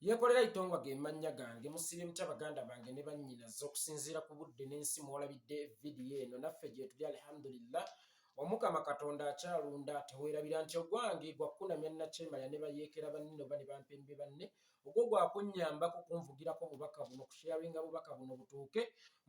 Yekolera Itongwa ge mannya gange musibye mutya baganda bange ne bannyinaze okusinziira ku budde n'ensi mwolabidde vidiyo eno naffe gye tuli alhamdulillah omukama katonda akyalunda teweerabira nti ogwange gwakunamya nakyemalya ne bayeekera bannino bane bampembe banne ogwo gwakunnyambako kunvugirako obubaka buno kusharinga bubaka buno butuuke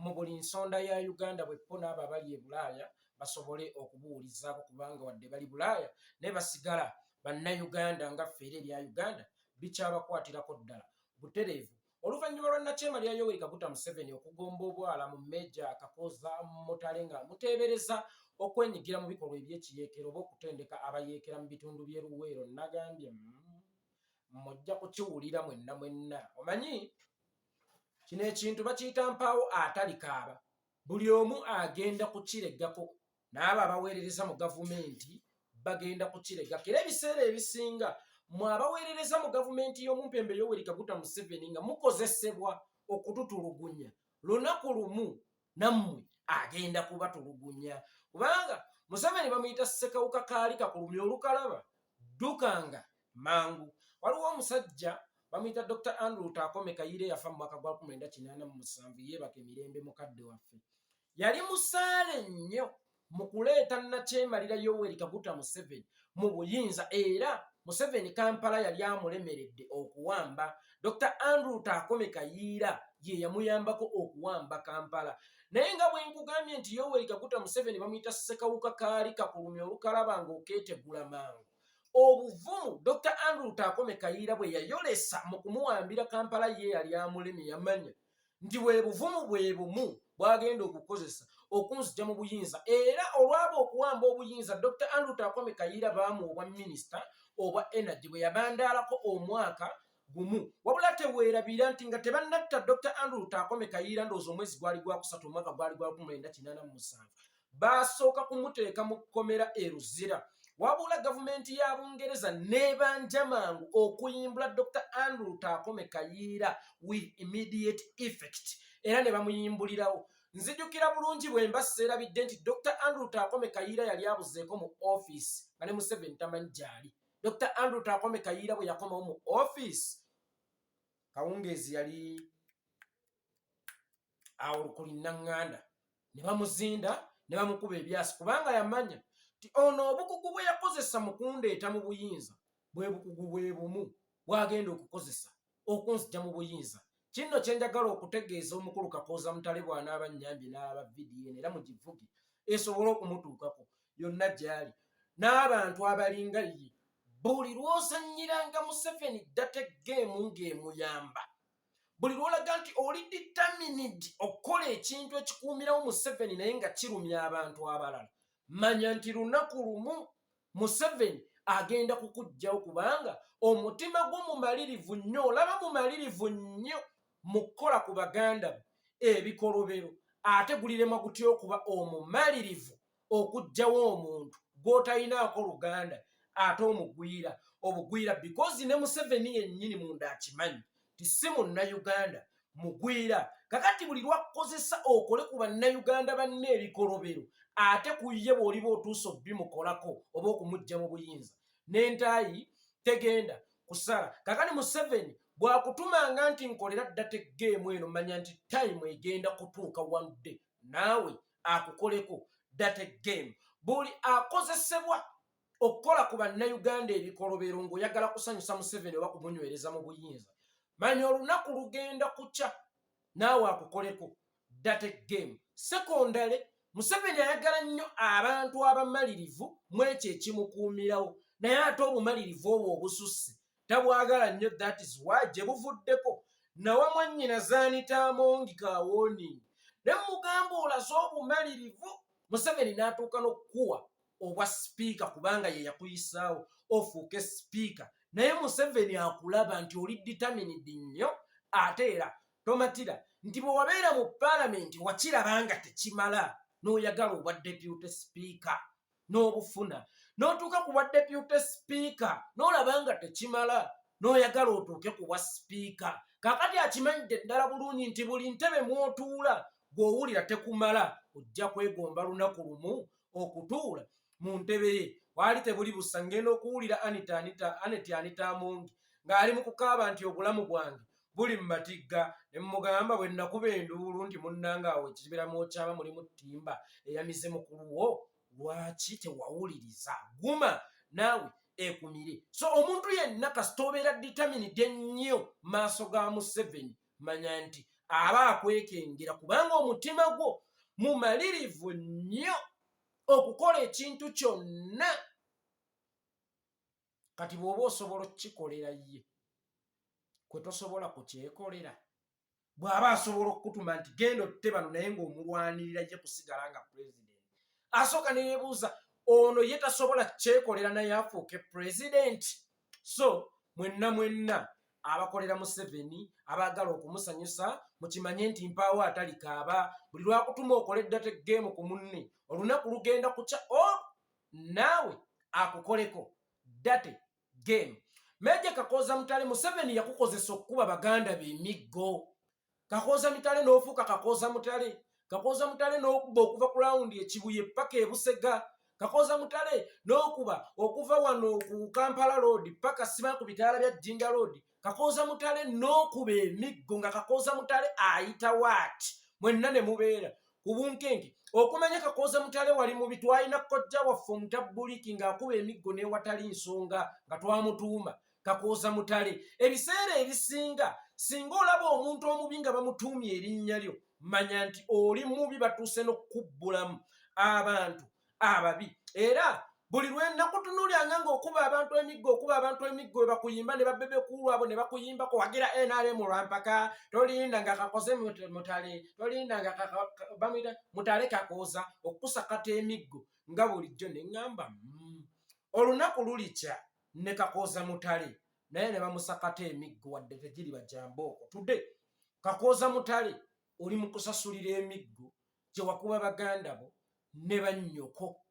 mu buli nsonda ya Uganda bweppo n'abo abali e Bulaaya basobole okubuulizaako kubanga wadde bali Bulaaya ne basigala bannayuganda nga ffeera erya Uganda bikyabakwatirako ddala butereevu oluvannyuma lwa nakyemalya Yoweri Kaguta Museveni okugomba obwala mu Musajja Kakooza Mutale nga muteebereza okwenyigira mu bikolwa eby'ekiyeekero oba okutendeka abayeekera mu bitundu by'e Luweero nagambye mujja kukiwulira mwenna omanyi kino ekintu bakiyita Mpaawo atalikaba buli omu agenda kukiregako n'abo abaweerereza mu gavumenti bagenda kukiregako era ebiseera ebisinga mwe abaweerereza mu gavumenti y'omumpembe Yoweri Kaguta Museveni nga mukozesebwa okututulugunya lunaku lumu nammwe agenda kubatulugunya kubanga Museveni bamuyita ssekawuka kaali kakulumya olukalaba ddukanga mangu. Waliwo omusajja bamuyita Dr. Andrew Takome Kayire yafa mu mwaka gwa 1987 yeebaka emirembe mukadde waffe yali musaale nnyo mu kuleeta nakyemalira Yoweri Kaguta Museveni mu buyinza era Museveni Kampala yali amulemeredde okuwamba Dr. Andrew Takome Kayira ye yamuyambako okuwamba Kampala naye nga bwe nkugambye nti Yoweri Kaguta Museveni bamuyita ssekawuka kaali kakulumya olukalaba ng'okeetegula mangu obuvumu Dr. Andrew Takome Kayira bwe yayolesa mu kumuwambira Kampala ye yali amulemye yamanya nti bwe buvumu bwe bumu bwagenda okukozesa okunzija mu buyinza era olwaba okuwamba obuyinza Dr. Andrew Takome Kayira baamu obwa minisita obwa energy bwe yabandaalako omwaka gumu wabula teweerabira nti nga tebannatta Dr. Andrew Takome Kayira ndowooza omwezi gwali gwa kusatu omwaka gwali gwa 1987 basooka kumuteeka mu kkomera e Luzira wabula gavumenti ya Bungereza nebanja mangu okuyimbula Dr. Andrew Takome Kayira with immediate effect era ne bamuyimbulirawo. Nzijukira bulungi bwe mbaseerabidde nti Dr. Andrew Takome Kayira yali abuzeeko mu office nga ne Museveni tamanyi gyali. Dr. Andrew Takome Kayira bwe yakomawo mu office kawungeezi yali awo lukuli naŋŋanda ne bamuzinda ne bamukuba ebyasi kubanga yamanya ti ono obukugu bwe yakozesa mu kundeeta mu buyinza bwe bukugu bwe bumu bwagenda okukozesa okunzija mu buyinza. Kino kye njagala okutegeeza omukulu Kakooza Mutale bw'anaaba nnyambye n'alaba vidiyo eno era mugivuge esobole okumutuukako yonna gy'ali n'abantu abalinga ye buli lw'ozannyiranga Museveni data geemu ng'emuyamba buli lw'olaga nti oli determined okukola ekintu ekikuumirawo Museveni naye nga kirumya abantu abalala manya nti lunaku lumu Museveni agenda kukuggyawo kubanga omutima gw'omumalirivu nnyo olaba mumalirivu nnyo mu kukola ku baganda ebikolobero ate gulirema gutya okuba omumalirivu okuggyawo omuntu gw'otalinaako luganda ate omugwira obugwira because ne Museveni yennyini munda akimanyi ti si munnayuganda mugwira kakati buli lwakukozesa okole ku bannayuganda banne ebikolobero ate ku ye bw'oliba otuusa obimukolako oba okumuggya mu buyinza n'entaayi tegenda kusala. Kakati Museveni bwakutumanga nti nkolera data geemu eno manya nti time egenda kutuuka one day naawe akukoleko data geemu. Buli akozesebwa okukola ku bannayuganda ebikolobero ng'oyagala kusanyusa Museveni oba kumunywereza mu buyinza manya olunaku lugenda kukya naawe akukoleko data geemu. Sekondale Museveni ayagala nnyo abantu abamalirivu mu ekyo ekimukuumirawo naye ate obumalirivu obwo obususse tabwagala nnyo. That is why gye buvuddeko nawa mwannyina zaanita amongi kaawooningi ne mugamba olaze obumalirivu Museveni n'atuuka n'okukuwa obwa sipiika kubanga ye yakuyisaawo ofuuke sipiika naye Museveni akulaba nti oli determined nnyo ate era tomatira nti bwe wabeera mu paalamenti wakirabanga tekimala n'oyagala obwa deputy speaker n'obufuna n'otuuka ku bwa deputy speaker n'olabanga tekimala n'oyagala otuuke ku bwa speaker. Kakati akimanyidde ddala bulungi nti buli ntebe mw'otuula gw'owulira tekumala ojja kwegomba lunaku lumu okutuula mu ntebe ye waali tebuli busa ngenda okuwulira Aneti Amongi ng'ali mu kukaaba nti obulamu bwange buli mu matigga, ne mugamba bwe nakuba enduulu nti munnanga awo ekibira mwokyama mulimu ttimba eyamize mukulu wo, lwaki tewawuliriza? Guma naawe ekumire. So omuntu yenna kasita obeera determined ennyo maaso ga Museveni, manya nti aba akwekengera kubanga omutima gwo mumalirivu nnyo okukola ekintu kyonna. Kati bw'oba osobola okukikolera ye, kwe tosobola kukyekolera? Bw'aba asobola okutuma nti genda otte bano naye ng'omulwanirira ye kusigala nga pulezidenti, asooka ne yeebuuza ono ye tasobola kyekolera naye afuuke pulezidenti. So mwenna abakolera Museveni, abaagala okumusanyusa, mukimanye nti Mpaawo atalikaba. Buli lwakutuma okoledde te geemu ku munne, olunaku lugenda kukya naawe akukoleko date geemu. Meeja Kakooza Mutale, Museveni yakukozesa okukuba baganda be emiggo. Kakooza Mutale n'ofuuka Kakooza Mutale. Kakooza Mutale n'okuba okuva ku lawundi ekibuye paka e Busega. Kakooza Mutale n'okuba okuva wano ku Kampala Road paka sima ku bitaala bya Jinja Road. Kakooza Mutale n'okuba emiggo nga Kakooza Mutale ayita waati. Mwenna ne mubeera ku bunkenke okumanya Kakooza Mutale wali mu bitwalina kojja waffe omutabbuliki ng'akuba emiggo n'ewatali nsonga nga twamutuuma Kakooza Mutale. Ebiseera ebisinga singa olaba omuntu omubi nga bamutuumye erinnya lyo, manya nti oli mubi, batuuse n'okukubbulamu abantu ababi. Era buli lwennaku tunuulyanga ng'okuba abantu emiggo we bakuyimba ne babebekulu abo ne bakuyimbako wagira NRM lwampaka, tolinda nga Kakooza Mutale, tolinda nga bamwita Mutale Kakooza, okusakata emiggo nga bulijjo. Ne ŋŋamba olunaku lulikya ne Kakooza Mutale naye ne bamusakata emiggo wadde tegiri bajambooko. Tudde Kakooza Mutale oli mu kusasulira emiggo gye wakuba baganda bo ne bannyoko,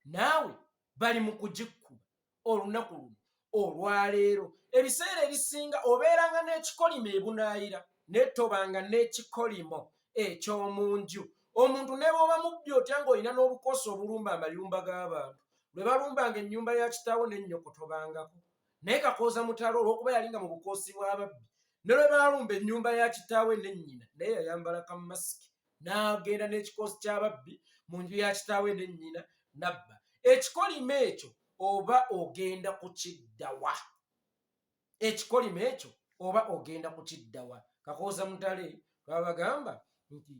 naawe bali mu kugikkuba olunaku luno olwaleero. Ebiseera ebisinga obeeranga n'ekikolimo ebunaayira naye tobanga n'ekikolimo eky'omu nju. Omuntu ne bw'oba mubbi otya ng'olina n'obukosi obulumba amayumba g'abantu, lwe balumbanga ennyumba ya kitaawo n'ennyoko tobangako. Naye Kakooza Mutale olw'okuba yalinga mu bukoosi bw'ababbi, ne lwe baalumba ennyumba ya kitaawe ne nnyina naye yayambala kamasiki n'agenda n'ekikoosi ky'ababbi mu nju ya kitaawe ne nnyina nabba. Ekikolimo ekyo oba ogenda kukiddawa? Ekikolimo ekyo oba ogenda kukiddawa? Kakooza Mutale twabagamba nti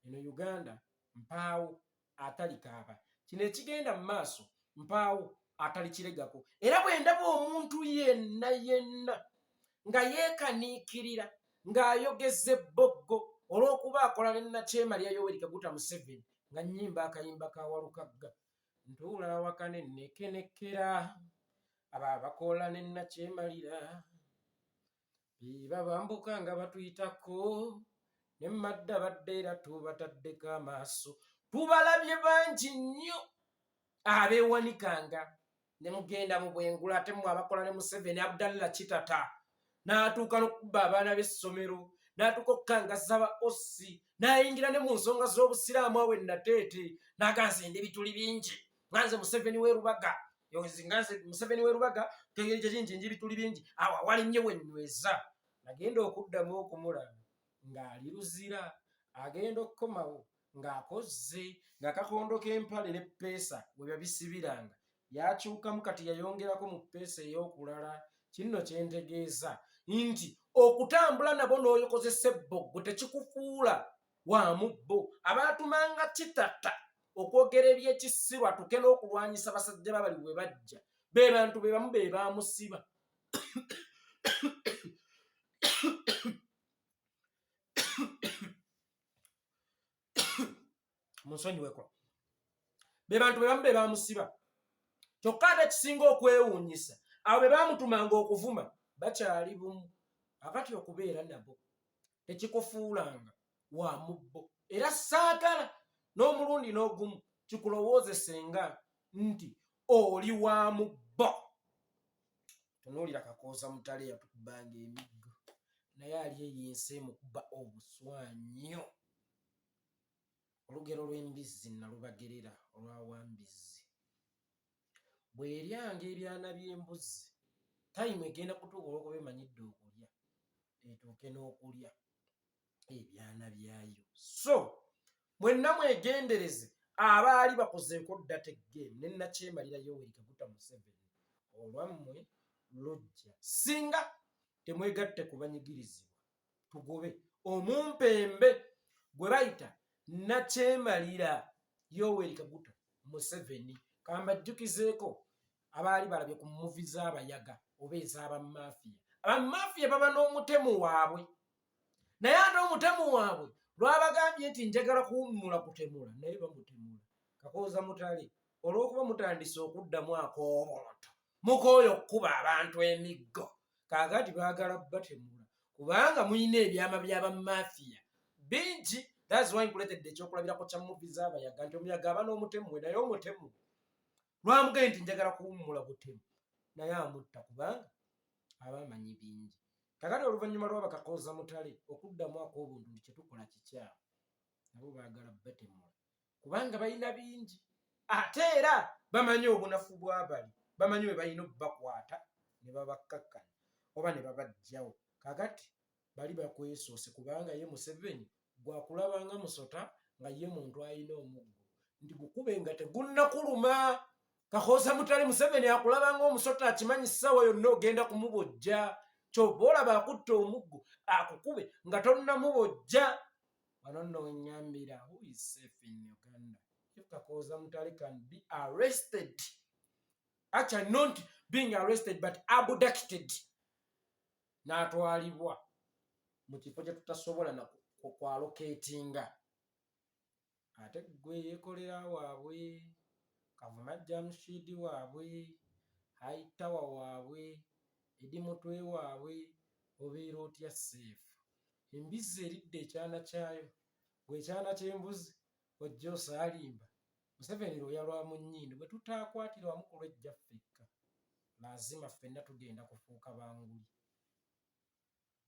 eno Uganda Mpaawo atalikaba. Kino ekigenda mu maaso Mpaawo atalikiregako. Era bwe ndaba omuntu yenna nga yeekaniikirira ng'ayogeza ebboggo olw'okuba akola ne Nakyema lya Yoweri Kaguta Museveni nga nnyimba akayimba ka Walukagga, ntuula awaka ne nekenekera abo abakola ne Nakyemalira biba bambuka nga batuyitako ne madda badde era tubataddeko amaaso. Tubalabye bangi nnyo abeewanikanga ne mugenda mu bwengula ate mmwe abakola ne Museveni. Abdallah Kitata n'atuuka n'okubba abaana b'essomero, n'atuuka okukangaza ba Ossi, n'ayingira ne mu nsonga z'obusiraamu awe Nateete n'aganze ndi bituli bingi nganze Museveni w'erubaga nganze Museveni w'erubaga kyekingi bituli bingi awo awali nnyo wenyweza. Agenda okuddamu okumulaba ng'ali luzira, agenda okukomawo ng'akozze ng'akakondo k'empale ne ppeesa bwe babisibiranga yakyukamu kati yayongerako mu ppeesa ey'okulala. Kino kyentegeeza nti okutambula nabo n'oyokozesa ebboggo tekikufuula wa mubbo. Abaatumanga Kitata okwogera ebyekisirwa atuke n'okulwanyisa basajja babali bwe bajja be bantu be bamu be baamusiba. Munsonyiweko. Be bantu be bamu be baamusiba. Kyokka ate kisinga okwewuunyisa abo be baamutumanga okuvuma bakyali bumu. Akati okubeera nabo tekikufuulanga wa mubbo. Era saagala n'omulundi n'ogumu kikulowoozesenga nti oli wa mubbo. Tunuulira Kakooza Mutale yatukubanga emiggo naye ali eyinse mu kuba obuswanyo. Olugero lw'embizzi nalubagerera olwa Wambizzi. Bw'eryanga ebyana by'embuzi time egenda kutuuka olwokuba emanyidde okulya etuuke n'okulya ebyana byayo. So mwenna mwegendereze abaali bakozeeko data eggame ne nakyemalira Yoweri Kaguta Museveni olwammwe lujja singa temwegatte kubanyigirizibwa tugobe omumpembe gwe bayita nakyemalira Yoweri Kaguta Museveni. Kambajjukizeeko abaali balabye ku muvi z'abayaga oba ez'abamafiya. Abamafiya baba n'omutemu waabwe naye ate omutemu waabwe lwabagambye nti njagala kuwummula kutemula naye bamutemula. Kakooza Mutale olw'okuba mutandise okuddamu akoobonto mukooyo okkuba abantu emiggo kaakati baagala batemula kubanga mulina ebyama by'abamafiya bingi. That's why nkuletedde ekyokulabirako kya muvi z'abayaga nti omuyaga aba n'omutemu we naye omutemu lwamugambye nti njagala kuwummula butemu naye amutta kubanga aba amanyi bingi. Kakati oluvannyuma lw'aba Kakooza Mutale okuddamu akoobuntu kye tukola kikyamu nabo baagala batemula kubanga balina bingi ate era bamanyi obunafu bw'abali bamanyi bwe balina obbakwata ne babakkakkanya oba ne babajjawo. Kakati bali bakwesoose kubanga ye Museveni gwakulabanga musota nga ye muntu alina omuggo nti gukube nga tegunnakuluma. Kakooza Mutale Museveni akulabanga omusota akimanyi ssaawa yonna ogenda kumubojja ky'oba olaba akutta omuggo akukube nga tonnamubojja. Wano nno wenyambira who is safe in Uganda if Kakooza Mutale can be arrested, actually not being arrested but abducted, n'atwalibwa mu kifo kye tutasobola na kwaloketinga. Ate gwe Yekolera waabwe Musajja mushidi waabwe haitawa waabwe edi mutwe waabwe obeera otya seefu. Embizzi eridde ekyana kyayo gwe ekyana ky'embuzi ojja osaalimba. Museveni lwoya lwa mu nnyindo bwe tutaakwatira wamu ku lwejja ffekka lazima ffenna tugenda kufuuka banguli.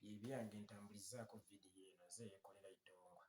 Bye byange ntambulizaako vidiyo eno ze Yekolera Itongwa.